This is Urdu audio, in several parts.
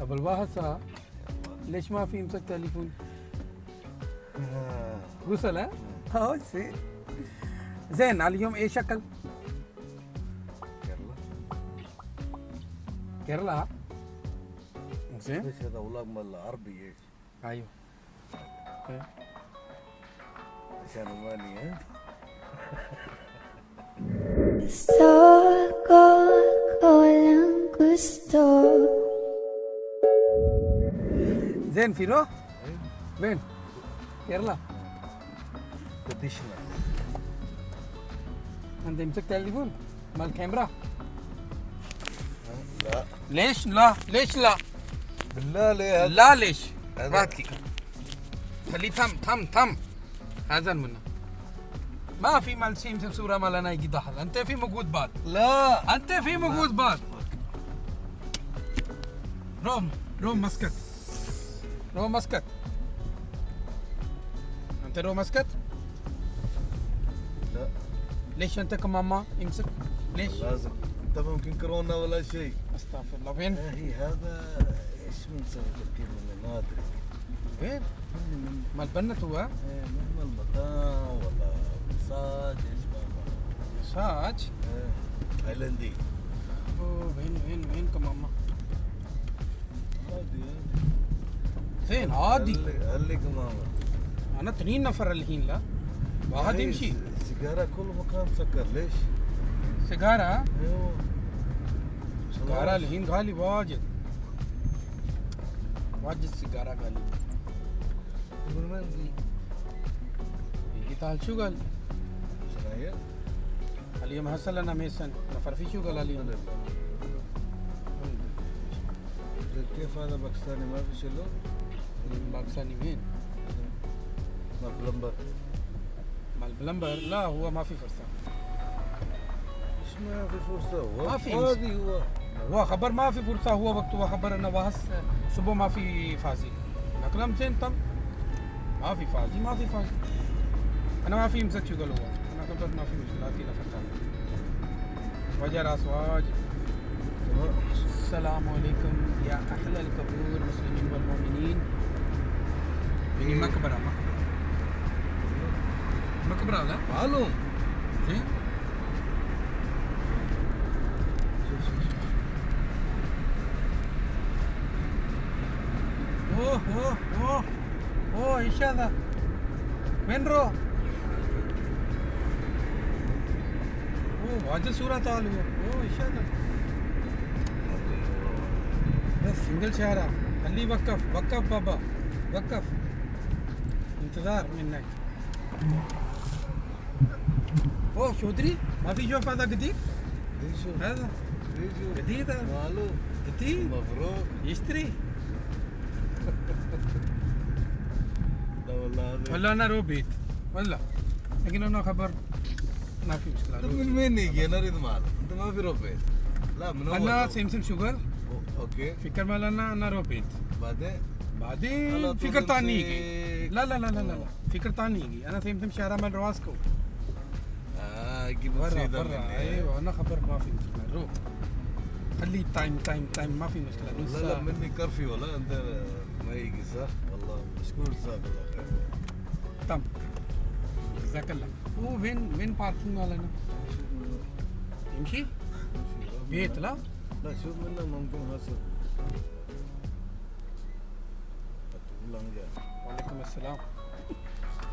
قبل واحد ساعة. ليش ما في يمسك تليفون؟ وصل ها؟ زين. زين اليوم ايش شكل؟ كيرلا. زين. ليش هذا ولاق مال عربي ايش؟ ايوه. عشان روماني ها؟ زين فيرو؟ وين؟ كيرلا. تدشنا انت يمسك تليفون مال كاميرا؟ لا ليش لا؟ ليش لا؟ بالله ليه هذا؟ لا ليش؟ هذا- بعد كي خليه تم هذا منه. ما في مال شيء يمسك صورة مال انا يجي ضحك. انت في موجود بعد. لا انت في موجود بعد. روم مسكت. روم مسكت. انت روم مسكت؟ لا ليش انت كماما يمسك؟ ليش؟ لازم انت ممكن كورونا ولا شيء. استغفر الله. وين؟ هي هذا ايش بنسوي تركيب من ما ادري وين؟ مال بنت هو؟ من المكان ولا مساج ايش ما مساج؟ تايلاندي اوه وين كماما؟ عادي زين عادي. قال لي كماما انا 2 نفر الحين لا واحد يمشي. سيجاره كل مكان سكر ليش؟ سيجارة؟ ايوه سيجارة الحين غالي واجد سيجارة غالي. من وين دي؟ يجي تعال شو قال؟ شنو هي؟ اليوم هسه لنا ميسن نفر في شو قال اليوم؟ كيف هذا باكستاني ما في شلو؟ باكستاني وين؟ ما بلمبر مال بلمبر؟ لا هو ما في فرصة. ايش ما في فرصة؟ هو ما في فاضي هو خبر ما في فرصة. هو وقت هو خبر انه واهس صبح ما في فازي. نكلم زين تم ما في فازي. انا ما في يمسك شو قال هو. انا خبر ما في مشكلات هنا فتح وجه راس واجد. السلام عليكم يا اهل القبور المسلمين والمؤمنين. يعني مقبرة لا معلوم زين. اوه ايش هذا؟ وين روح؟ اوه واجد صورة تعالوا. اوه ايش هذا؟ بس سنجل شارع. خليه وقف بابا وقف. انتظار منك. اوه شودري ما في شوف هذا جديد. ريجو هذا ريجو جديد هذا معلوم جديد مبروك. يشتري لا والله هذا ولا انا روبيت ولا. لكن انا خبر ما في طب مشكلة. من وين يجي؟ انا اريد مال انت ما في روبيت. لا من اول انا سمسم شغل اوكي فكر مال انا روبيت. بعدين بعدين على طول فكر ثاني نمسك. يجي. لا فكر ثاني يجي. انا سمسم شارع من رواسكو جيب برا سيدة برا. مني. ايوه انا خبر ما في مشكلة. روح خليه تايم ما في مشكلة. نص لا لا ساعة. مني كرفي ولا انت ما يجي صح؟ والله مشكور جزاك الله خير. تم جزاك الله. هو وين باركينج مالنا؟ يمشي بيت لا لا شوف منه ممكن حصل لانگ جا وعليكم السلام.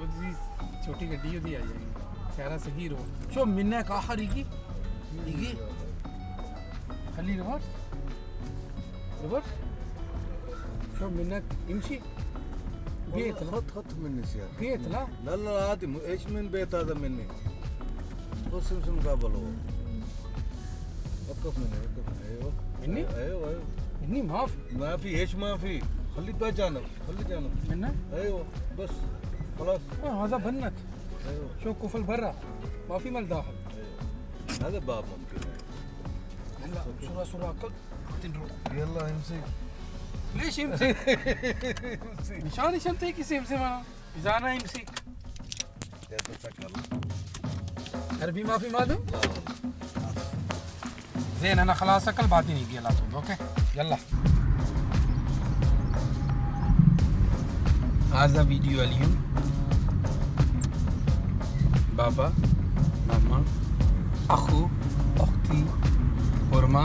ਉਹਦੀ ਛੋਟੀ ਗੱਡੀ ਉਹਦੀ ਆ ਜਾਏਗੀ ਸਾਰਾ ਸਹੀ ਰੋ شو منك اخر يجي خليه ريفرس شو منك امشي بيت لا خط مني سيارة بيت لا لا لا عادي ايش من بيت هذا مني بص سمسم قابل هو وقف مني ايوه مني؟ ايوه مني ما في ما في ايش ما في خليك بجانب خليك جانب منك ايوه بس خلاص هذا بنك ايوه شو قفل برا ما في مال داخل ايوه هذا باب ممكن هلا سرعة كل تنروح يلا امسك ليش يمسك؟ مشان يشمتك يمسك انا اذا انا يمسك يا تسكر عربي ما في مادم؟ زين انا خلاص اكل بعدين يجي على طول اوكي يلا هذا فيديو اليوم بابا ماما اخو اختي ورما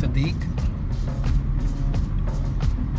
صديق